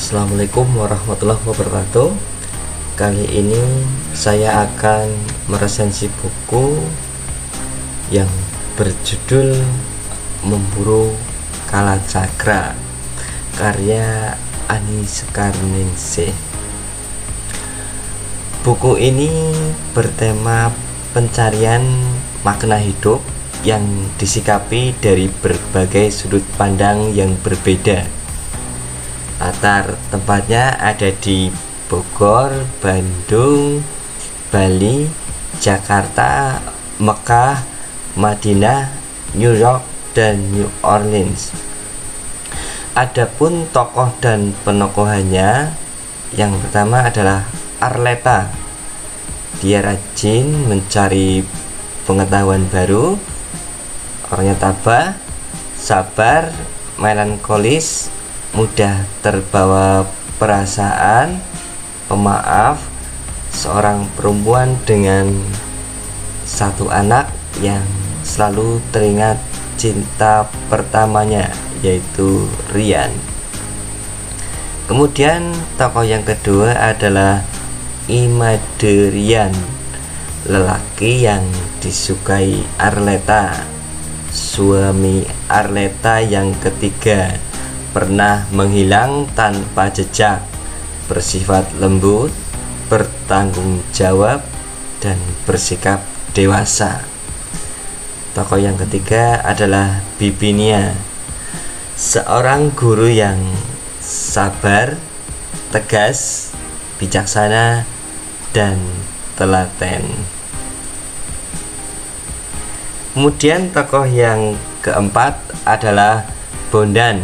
Assalamualaikum warahmatullahi wabarakatuh. Kali ini saya akan meresensi buku yang berjudul Memburu Kalacakra karya Ani Sekarningsih. Buku ini bertema pencarian makna hidup yang disikapi dari berbagai sudut pandang yang berbeda. Latar tempatnya ada di Bogor, Bandung, Bali, Jakarta, Mekah, Madinah, New York, dan New Orleans. Adapun tokoh dan penokohannya, yang pertama adalah Arleta. Dia rajin mencari pengetahuan baru, orangnya tabah, sabar, melankolis, mudah terbawa perasaan, pemaaf, seorang perempuan dengan satu anak yang selalu teringat cinta pertamanya, yaitu Rian. Kemudian tokoh yang kedua adalah Imaderian, lelaki yang disukai Arleta. Suami Arleta yang ketiga pernah menghilang tanpa jejak, bersifat lembut, bertanggung jawab, dan bersikap dewasa. Tokoh yang ketiga adalah Bibinia, seorang guru yang sabar, tegas, bijaksana, dan telaten. Kemudian tokoh yang keempat adalah Bondan,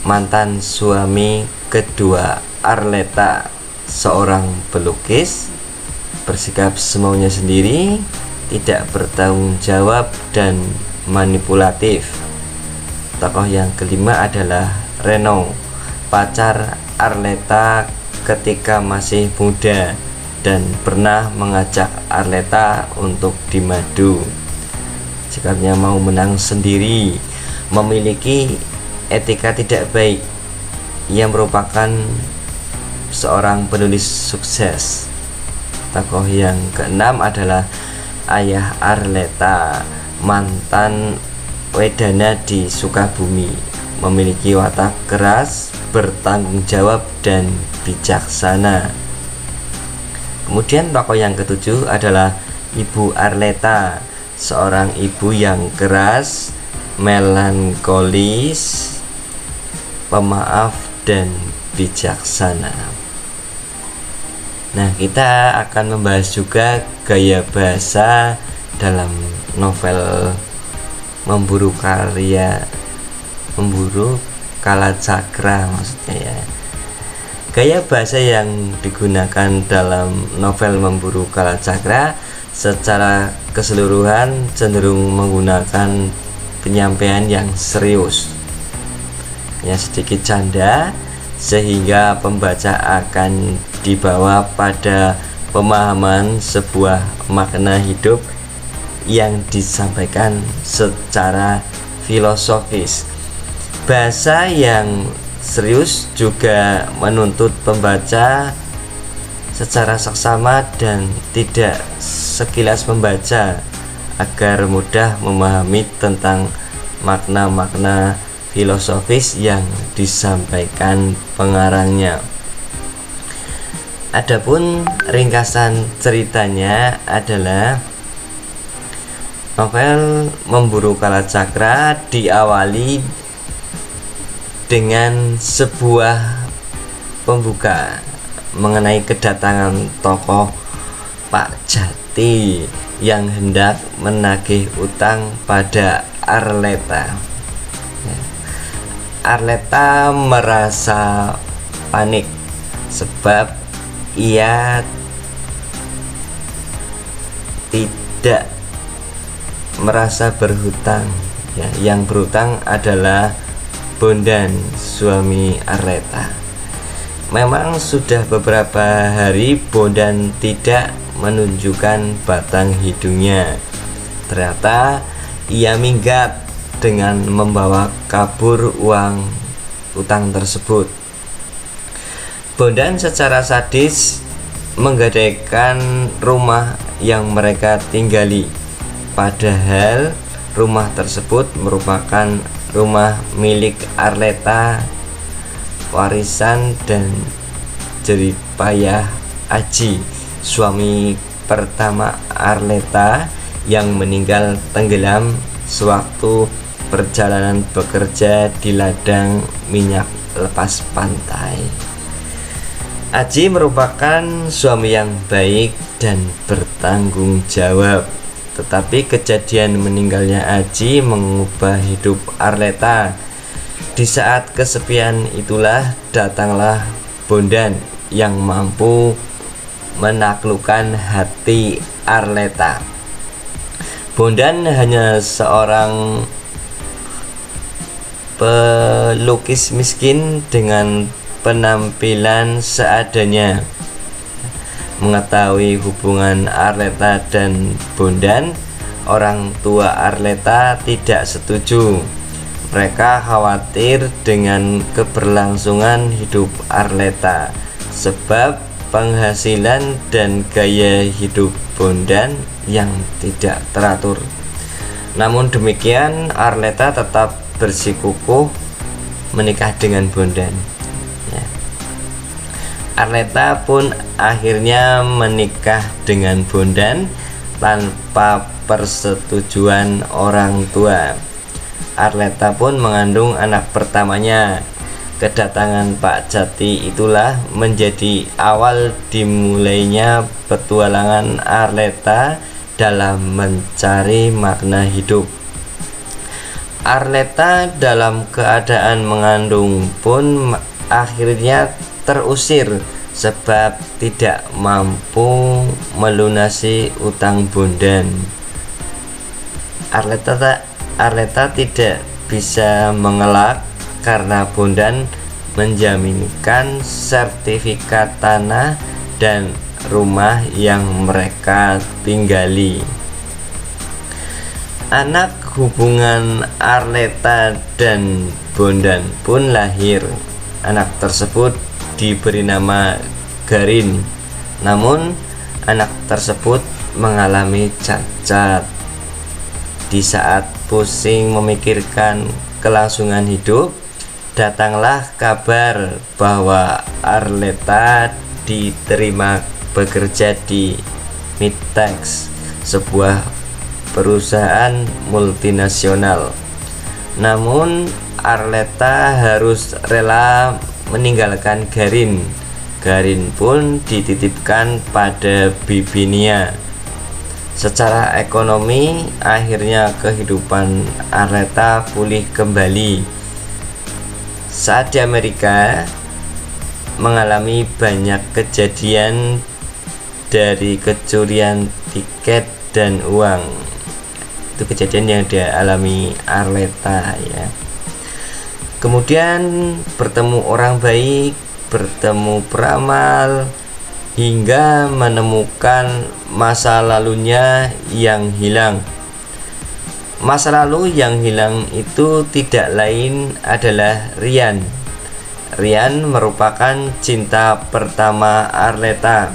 mantan suami kedua Arleta, seorang pelukis, bersikap semaunya sendiri, tidak bertanggung jawab, dan manipulatif. Tokoh yang kelima adalah Reno, pacar Arleta ketika masih muda dan pernah mengajak Arleta untuk dimadu. Sikapnya mau menang sendiri, memiliki etika tidak baik. Ia merupakan seorang penulis sukses. Tokoh yang keenam adalah ayah Arleta, mantan wedana di Sukabumi, memiliki watak keras, bertanggung jawab, dan bijaksana. Kemudian tokoh yang ketujuh adalah Ibu Arleta, seorang ibu yang keras, melankolis, pemaaf, dan bijaksana. Nah, kita akan membahas juga gaya bahasa dalam novel Memburu Kalacakra maksudnya ya. Gaya bahasa yang digunakan dalam novel Memburu Kalacakra secara keseluruhan cenderung menggunakan penyampaian yang serius, yang sedikit canda, sehingga pembaca akan dibawa pada pemahaman sebuah makna hidup yang disampaikan secara filosofis. Bahasa yang serius juga menuntut pembaca secara seksama dan tidak sekilas membaca agar mudah memahami tentang makna-makna filosofis yang disampaikan pengarangnya. Adapun ringkasan ceritanya adalah novel Memburu Kalacakra diawali dengan sebuah pembuka mengenai kedatangan tokoh Pak Jati yang hendak menagih utang pada Arleta. Arleta merasa panik sebab ia tidak merasa berhutang. Yang berhutang adalah Bondan, suami Arleta. Memang sudah beberapa hari Bondan tidak menunjukkan batang hidungnya. Ternyata ia minggat dengan membawa kabur uang utang tersebut. Bondan secara sadis menggadaikan rumah yang mereka tinggali, padahal rumah tersebut merupakan rumah milik Arleta, warisan dan jeripayah Aji, suami pertama Arleta yang meninggal tenggelam sewaktu perjalanan bekerja di ladang minyak lepas pantai. Aji merupakan suami yang baik dan bertanggung jawab, tetapi kejadian meninggalnya Aji mengubah hidup Arleta. Di saat kesepian itulah datanglah Bondan yang mampu menaklukkan hati Arleta. Bondan hanya seorang pelukis miskin dengan penampilan seadanya. Mengetahui hubungan Arleta dan Bondan, orang tua Arleta tidak setuju. Mereka khawatir dengan keberlangsungan hidup Arleta, sebab penghasilan dan gaya hidup Bondan yang tidak teratur. Namun demikian, Arleta tetap bersikukuh menikah dengan Bondan. Arleta pun akhirnya menikah dengan Bondan tanpa persetujuan orang tua. Arleta pun mengandung anak pertamanya. Kedatangan Pak Jati itulah menjadi awal dimulainya petualangan Arleta dalam mencari makna hidup. Arleta dalam keadaan mengandung pun akhirnya terusir sebab tidak mampu melunasi utang Bondan. Arleta tidak bisa mengelak karena Bondan menjaminkan sertifikat tanah dan rumah yang mereka tinggali. Anak hubungan Arleta dan Bondan pun lahir. Anak tersebut diberi nama Garin, namun anak tersebut mengalami cacat. Di saat pusing memikirkan kelangsungan hidup, datanglah kabar bahwa Arleta diterima bekerja di Mitex, sebuah perusahaan multinasional. Namun Arleta harus rela meninggalkan Garin. Garin pun dititipkan pada Bibinia. Secara ekonomi, akhirnya kehidupan Arleta pulih kembali. Saat di Amerika, mengalami banyak kejadian dari kecurian tiket dan uang. Itu kejadian yang dialami Arleta ya. Kemudian bertemu orang baik, bertemu peramal, hingga menemukan masa lalunya yang hilang. Masa lalu yang hilang itu tidak lain adalah Rian. Rian merupakan cinta pertama Arleta.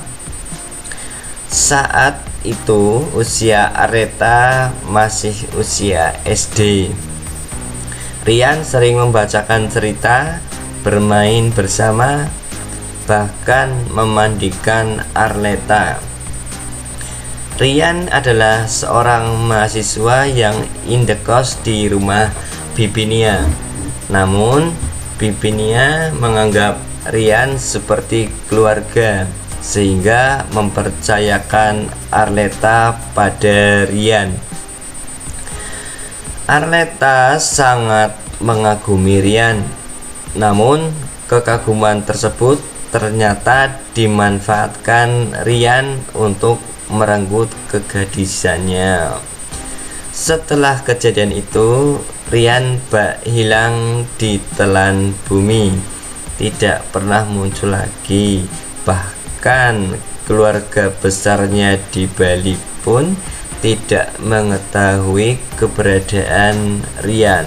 Saat itu usia Arleta masih usia SD. Rian sering membacakan cerita, bermain bersama, bahkan memandikan Arleta. Rian adalah seorang mahasiswa yang indekos di rumah Bibinia. Namun Bibinia menganggap Rian seperti keluarga, sehingga mempercayakan Arleta pada Rian. Arleta sangat mengagumi Rian, namun kekaguman tersebut ternyata dimanfaatkan Rian untuk merenggut kegadisannya. Setelah kejadian itu, Rian hilang di telan bumi, tidak pernah muncul lagi. Bahkan keluarga besarnya di Bali pun tidak mengetahui keberadaan Rian.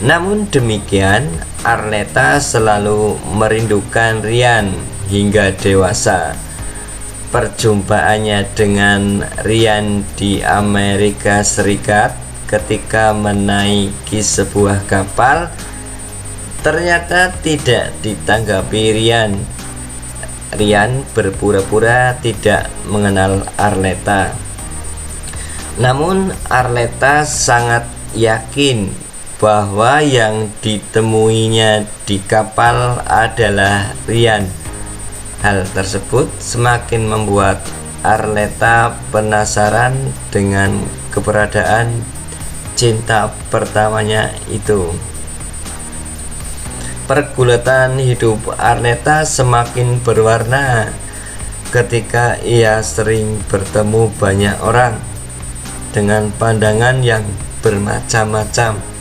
Namun demikian, Arleta selalu merindukan Ryan hingga dewasa. Perjumpaannya dengan Ryan di Amerika Serikat ketika menaiki sebuah kapal ternyata tidak ditanggapi Ryan. Ryan berpura-pura tidak mengenal Arleta. Namun Arleta sangat yakin bahwa yang ditemuinya di kapal adalah Ryan. Hal tersebut semakin membuat Arleta penasaran dengan keberadaan cinta pertamanya itu. Pergulatan hidup Arleta semakin berwarna ketika ia sering bertemu banyak orang dengan pandangan yang bermacam-macam.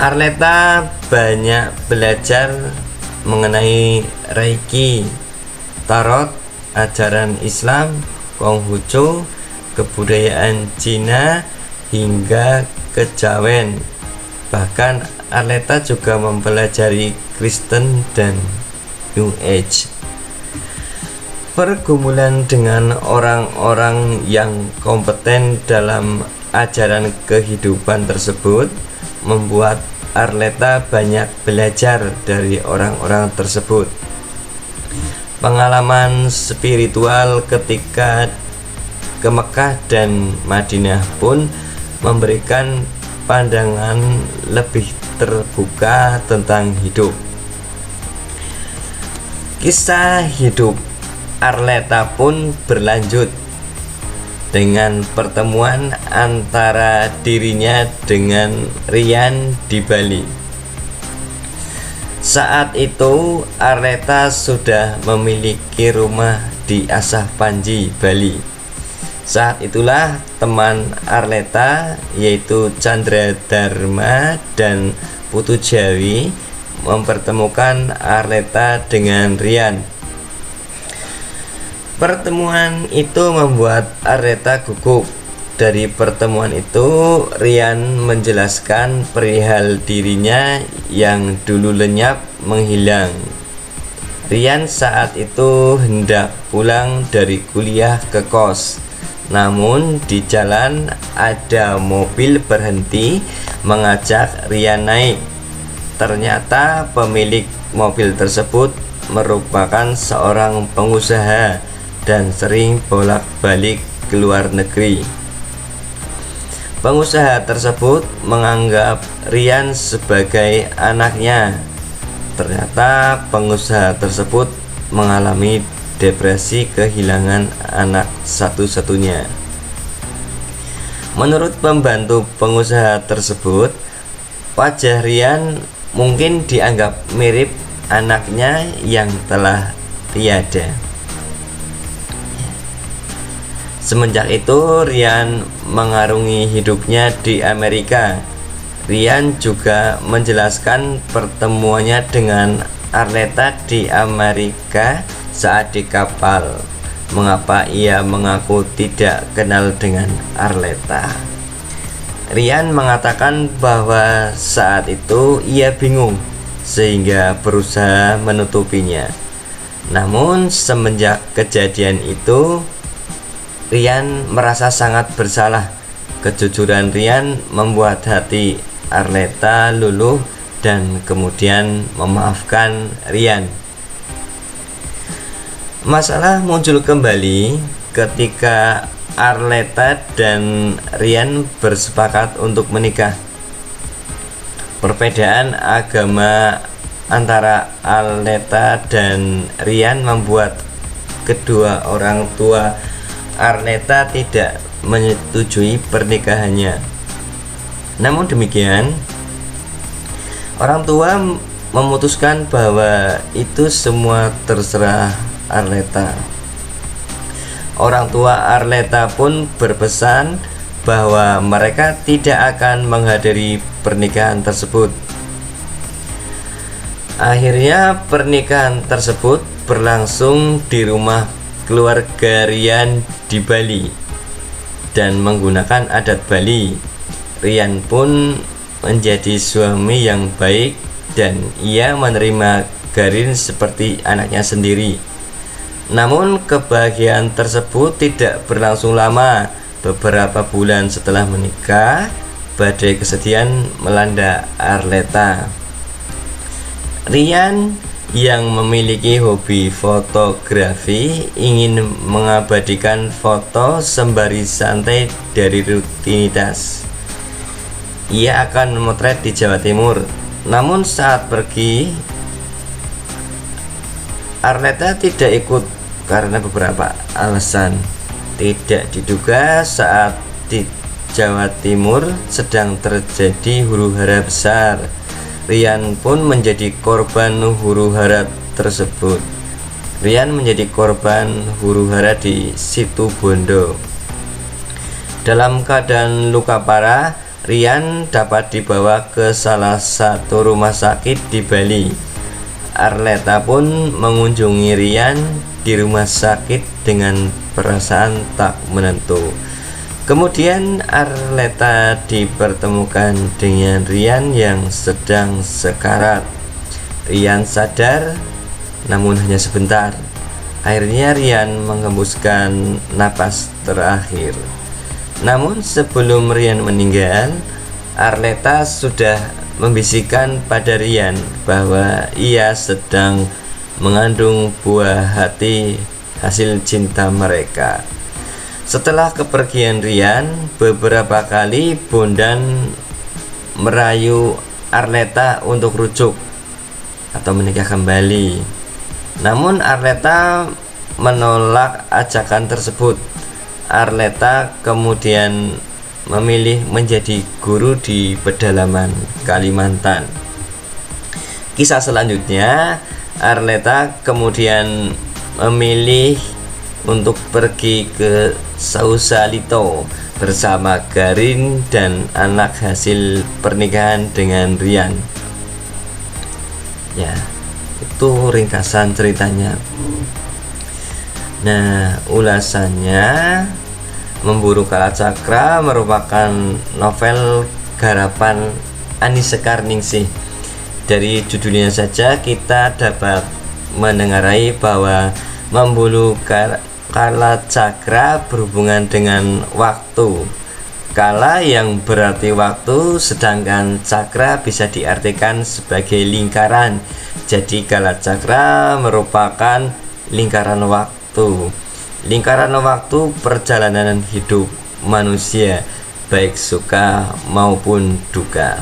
Arleta banyak belajar mengenai Reiki, Tarot, ajaran Islam, Konghucu, kebudayaan Cina, hingga kejawen. Bahkan Arleta juga mempelajari Kristen dan New Age. Pergumulan dengan orang-orang yang kompeten dalam ajaran kehidupan tersebut membuat Arleta banyak belajar dari orang-orang tersebut. Pengalaman spiritual ketika ke Mekah dan Madinah pun memberikan pandangan lebih terbuka tentang hidup. Kisah hidup Arleta pun berlanjut dengan pertemuan antara dirinya dengan Ryan di Bali. Saat itu Arleta sudah memiliki rumah di Asah Panji, Bali. Saat itulah teman Arleta yaitu Chandra Dharma dan Putu Jawi mempertemukan Arleta dengan Ryan. Pertemuan itu membuat Arleta gugup. Dari pertemuan itu, Ryan menjelaskan perihal dirinya yang dulu lenyap menghilang. Ryan saat itu hendak pulang dari kuliah ke kos. Namun di jalan ada mobil berhenti mengajak Ryan naik. Ternyata pemilik mobil tersebut merupakan seorang pengusaha dan sering bolak-balik ke luar negeri. Pengusaha tersebut menganggap Ryan sebagai anaknya. Ternyata pengusaha tersebut mengalami depresi kehilangan anak satu-satunya. Menurut pembantu pengusaha tersebut, wajah Ryan mungkin dianggap mirip anaknya yang telah tiada. Semenjak itu Ryan mengarungi hidupnya di Amerika. Ryan juga menjelaskan pertemuannya dengan Arleta di Amerika saat di kapal. Mengapa ia mengaku tidak kenal dengan Arleta? Ryan mengatakan bahwa saat itu ia bingung sehingga berusaha menutupinya. Namun semenjak kejadian itu Ryan merasa sangat bersalah. Kejujuran Ryan membuat hati Arleta luluh dan kemudian memaafkan Ryan. Masalah muncul kembali ketika Arleta dan Ryan bersepakat untuk menikah. Perbedaan agama antara Arleta dan Ryan membuat kedua orang tua Arleta tidak menyetujui pernikahannya. Namun demikian, orang tua memutuskan bahwa itu semua terserah Arleta. Orang tua Arleta pun berpesan bahwa mereka tidak akan menghadiri pernikahan tersebut. Akhirnya pernikahan tersebut berlangsung di rumah keluarga Ryan di Bali dan menggunakan adat Bali. Ryan pun menjadi suami yang baik dan ia menerima Garin seperti anaknya sendiri. Namun kebahagiaan tersebut tidak berlangsung lama. Beberapa bulan setelah menikah, badai kesedihan melanda Arleta. Ryan yang memiliki hobi fotografi ingin mengabadikan foto sembari santai dari rutinitas. Ia akan memotret di Jawa Timur. Namun saat pergi, Arleta tidak ikut karena beberapa alasan. Tidak diduga saat di Jawa Timur sedang terjadi huru-hara besar. Ryan pun menjadi korban huru-hara tersebut. Ryan menjadi korban huru-hara di Situbondo. Dalam keadaan luka parah, Ryan dapat dibawa ke salah satu rumah sakit di Bali. Arleta pun mengunjungi Ryan di rumah sakit dengan perasaan tak menentu. Kemudian Arleta dipertemukan dengan Ryan yang sedang sekarat. Ryan sadar, namun hanya sebentar. Akhirnya Ryan menghembuskan napas terakhir. Namun sebelum Ryan meninggal, Arleta sudah membisikkan pada Ryan bahwa ia sedang mengandung buah hati hasil cinta mereka. Setelah kepergian Ryan, beberapa kali Bondan merayu Arleta untuk rujuk atau menikah kembali. Namun Arleta menolak ajakan tersebut. Arleta kemudian memilih menjadi guru di pedalaman Kalimantan. Kisah selanjutnya, Arleta kemudian memilih untuk pergi ke Sausalito bersama Garin dan anak hasil pernikahan dengan Ryan. Ya, itu ringkasan ceritanya. Nah, ulasannya, Memburu Kalacakra merupakan novel garapan Ani Sekar Ningsih. Dari judulnya saja kita dapat mendengarai bahwa Memburu Kalacakra berhubungan dengan waktu. Kala yang berarti waktu, sedangkan cakra bisa diartikan sebagai lingkaran. Jadi Kalacakra merupakan lingkaran waktu. Lingkaran waktu perjalanan hidup manusia, baik suka maupun duka.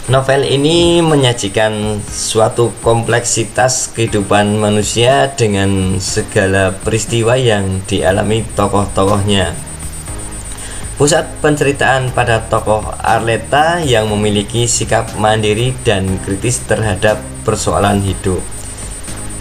Novel ini menyajikan suatu kompleksitas kehidupan manusia dengan segala peristiwa yang dialami tokoh-tokohnya. Pusat penceritaan pada tokoh Arleta yang memiliki sikap mandiri dan kritis terhadap persoalan hidup.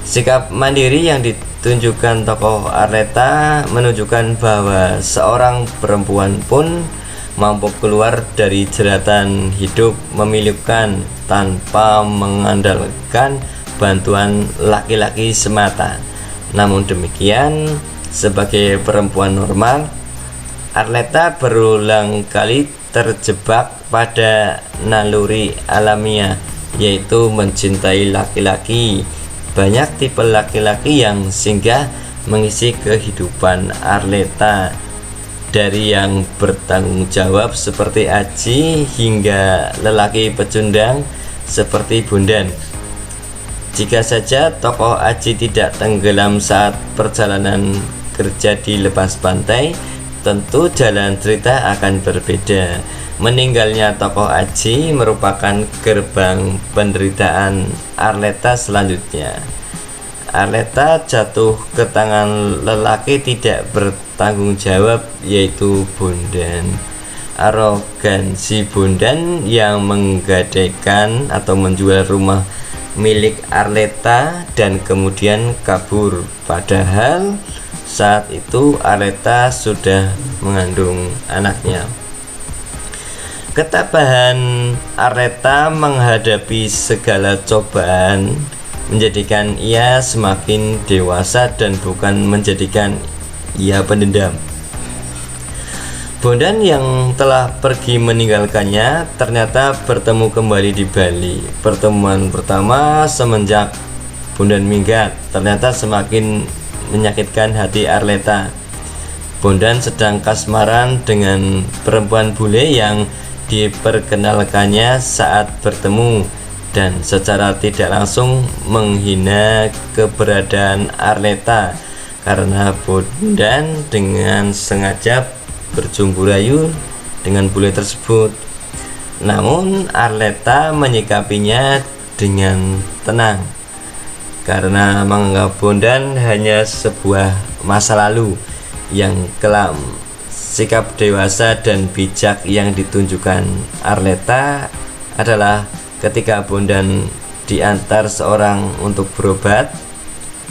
Sikap mandiri yang ditunjukkan tokoh Arleta menunjukkan bahwa seorang perempuan pun mampu keluar dari jeratan hidup memilukan tanpa mengandalkan bantuan laki-laki semata. Namun demikian, sebagai perempuan normal, Arleta berulang kali terjebak pada naluri alamiah, yaitu mencintai laki-laki. Banyak tipe laki-laki yang singgah mengisi kehidupan Arleta, dari yang bertanggung jawab seperti Aji hingga lelaki pecundang seperti Bondan. Jika saja tokoh Aji tidak tenggelam saat perjalanan kerja di lepas pantai, tentu jalan cerita akan berbeda. Meninggalnya tokoh Aji merupakan gerbang penderitaan Arleta selanjutnya. Arleta jatuh ke tangan lelaki tidak bertanggung jawab, yaitu Bondan. Arogansi Bondan yang menggadaikan atau menjual rumah milik Arleta dan kemudian kabur, padahal saat itu Arleta sudah mengandung anaknya. Ketabahan Arleta menghadapi segala cobaan menjadikan ia semakin dewasa dan bukan menjadikan ia pendendam. Bondan yang telah pergi meninggalkannya ternyata bertemu kembali di Bali. Pertemuan pertama semenjak Bondan minggat ternyata semakin menyakitkan hati Arleta. Bondan sedang kasmaran dengan perempuan bule yang diperkenalkannya saat bertemu, dan secara tidak langsung menghina keberadaan Arleta karena Bondan dengan sengaja berjumpa rayu dengan bule tersebut. Namun Arleta menyikapinya dengan tenang karena menganggap Bondan hanya sebuah masa lalu yang kelam. Sikap dewasa dan bijak yang ditunjukkan Arleta adalah ketika Bondan diantar seorang untuk berobat.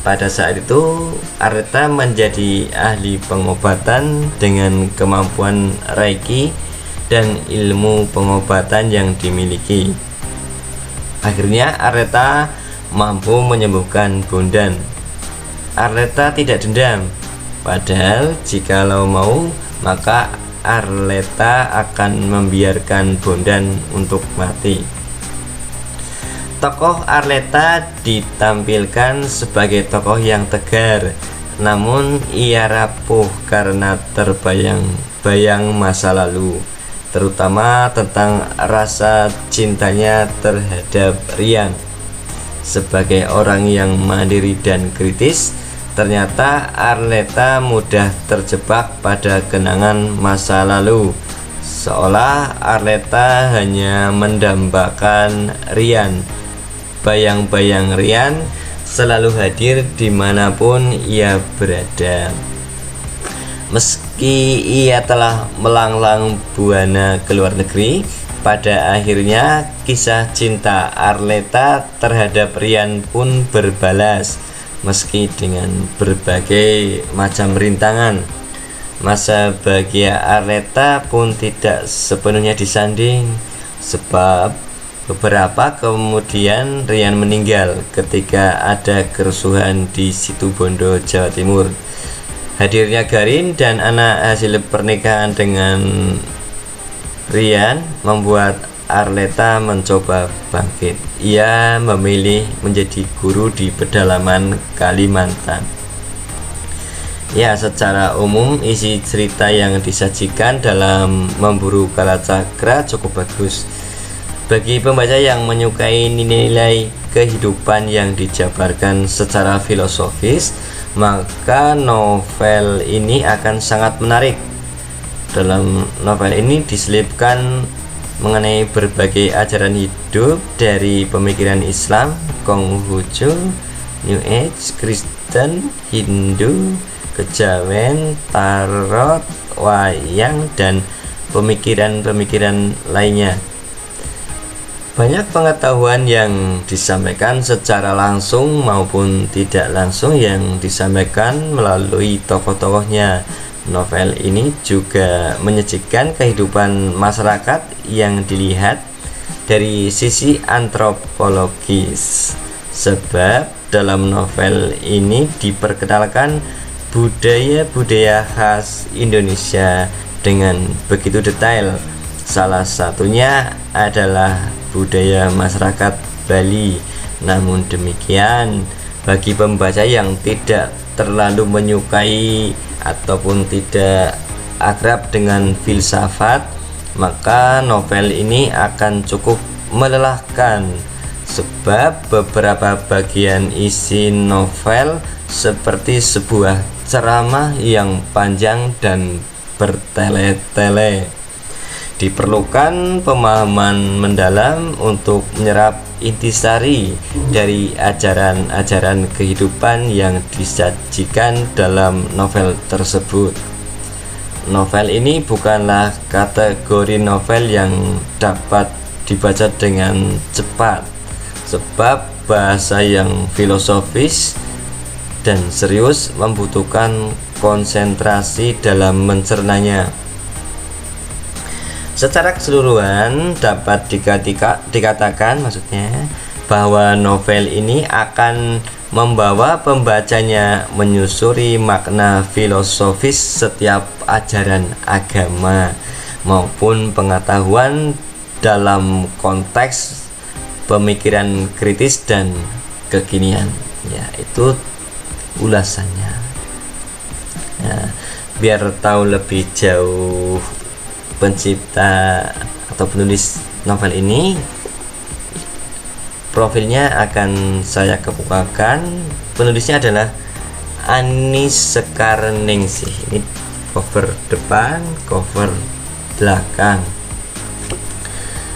Pada saat itu Arleta menjadi ahli pengobatan dengan kemampuan Reiki dan ilmu pengobatan yang dimiliki. Akhirnya Arleta mampu menyembuhkan Bondan. Arleta tidak dendam, padahal jikalau mau maka Arleta akan membiarkan Bondan untuk mati. Tokoh Arleta ditampilkan sebagai tokoh yang tegar, namun ia rapuh karena terbayang-bayang masa lalu, terutama tentang rasa cintanya terhadap Rian. Sebagai orang yang mandiri dan kritis, ternyata Arleta mudah terjebak pada kenangan masa lalu, seolah Arleta hanya mendambakan Rian. Bayang-bayang Rian selalu hadir dimanapun ia berada. Meski ia telah melanglang buana ke luar negeri, pada akhirnya kisah cinta Arleta terhadap Rian pun berbalas, meski dengan berbagai macam rintangan. Masa bahagia Arleta pun tidak sepenuhnya disanding, sebab beberapa kemudian Rian meninggal ketika ada kerusuhan di Situbondo, Jawa Timur. Hadirnya Garin dan anak hasil pernikahan dengan Rian membuat Arleta mencoba bangkit. Ia memilih menjadi guru di pedalaman Kalimantan. Ya, secara umum isi cerita yang disajikan dalam Memburu Kalacakra cukup bagus. Bagi pembaca yang menyukai nilai kehidupan yang dijabarkan secara filosofis, maka novel ini akan sangat menarik. Dalam novel ini diselipkan mengenai berbagai ajaran hidup dari pemikiran Islam, Konghucu, New Age, Kristen, Hindu, kejawen, tarot, wayang, dan pemikiran-pemikiran lainnya. Banyak pengetahuan yang disampaikan secara langsung maupun tidak langsung yang disampaikan melalui tokoh-tokohnya. Novel ini juga menyajikan kehidupan masyarakat yang dilihat dari sisi antropologis, sebab dalam novel ini diperkenalkan budaya-budaya khas Indonesia dengan begitu detail. Salah satunya adalah budaya masyarakat Bali. Namun demikian, bagi pembaca yang tidak terlalu menyukai ataupun tidak akrab dengan filsafat, maka novel ini akan cukup melelahkan, sebab beberapa bagian isi novel seperti sebuah ceramah yang panjang dan bertele-tele. Diperlukan pemahaman mendalam untuk menyerap intisari dari ajaran-ajaran kehidupan yang disajikan dalam novel tersebut. Novel ini bukanlah kategori novel yang dapat dibaca dengan cepat, sebab bahasa yang filosofis dan serius membutuhkan konsentrasi dalam mencernanya. Secara keseluruhan dapat dikatakan bahwa novel ini akan membawa pembacanya menyusuri makna filosofis setiap ajaran agama maupun pengetahuan dalam konteks pemikiran kritis dan kekinian. Ya, itu ulasannya. Nah, biar tahu lebih jauh pencipta atau penulis novel ini, profilnya akan saya kemukakan. Penulisnya adalah Ani Sekarningsih. Ini cover depan, cover belakang.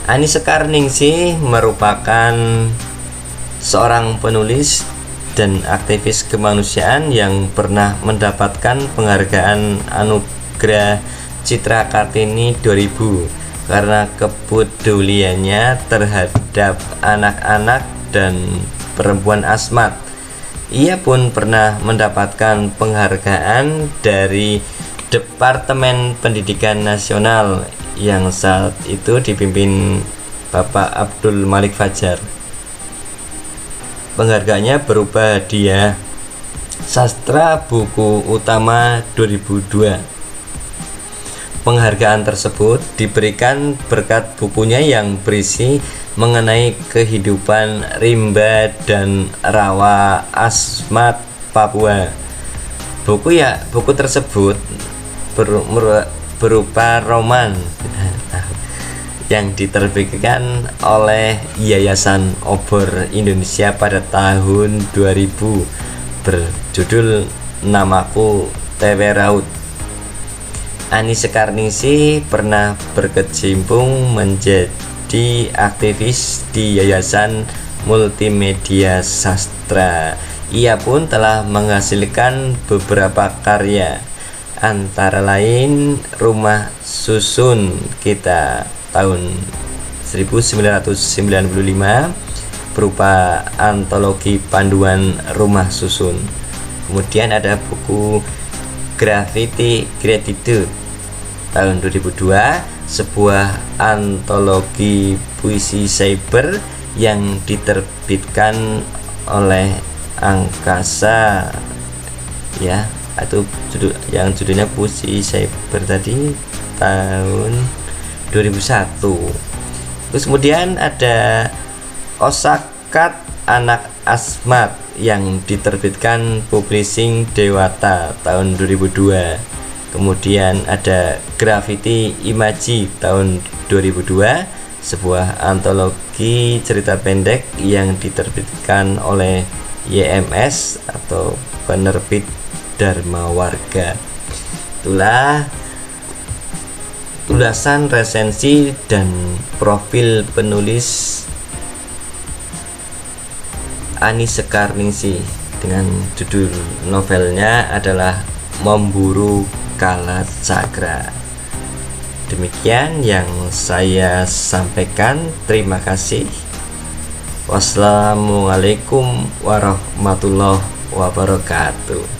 Ani Sekarningsih merupakan seorang penulis dan aktivis kemanusiaan yang pernah mendapatkan penghargaan Anugerah Citra Kartini 2000 karena kepeduliannya terhadap anak-anak dan perempuan asmat. Ia pun pernah mendapatkan penghargaan dari Departemen Pendidikan Nasional yang saat itu dipimpin Bapak Abdul Malik Fajar. Penghargaannya berupa hadiah Sastra Buku Utama 2002. Penghargaan tersebut diberikan berkat bukunya yang berisi mengenai kehidupan rimba dan rawa asmat Papua. Buku tersebut berupa roman yang diterbitkan oleh Yayasan Obor Indonesia pada tahun 2000 berjudul Namaku Tewe Raut. Ani Sekarningsih pernah berkecimpung menjadi aktivis di Yayasan Multimedia Sastra. Ia pun telah menghasilkan beberapa karya, antara lain Rumah Susun Kita tahun 1995 berupa antologi panduan Rumah Susun. Kemudian ada buku Graffiti Gratitude tahun 2002, sebuah antologi puisi cyber yang diterbitkan oleh Angkasa, ya, atau judulnya puisi cyber tadi tahun 2001. Terus kemudian ada Osakat Anak Asmat yang diterbitkan Publishing Dewata tahun 2002. Kemudian ada Graffiti Imaji tahun 2002, sebuah antologi cerita pendek yang diterbitkan oleh YMS atau penerbit Dharma Warga. Itulah ulasan resensi dan profil penulis Ani Sekarningsih dengan judul novelnya adalah Memburu Kala Cakra. Demikian yang saya sampaikan. Terima kasih. Wassalamualaikum warahmatullahi wabarakatuh.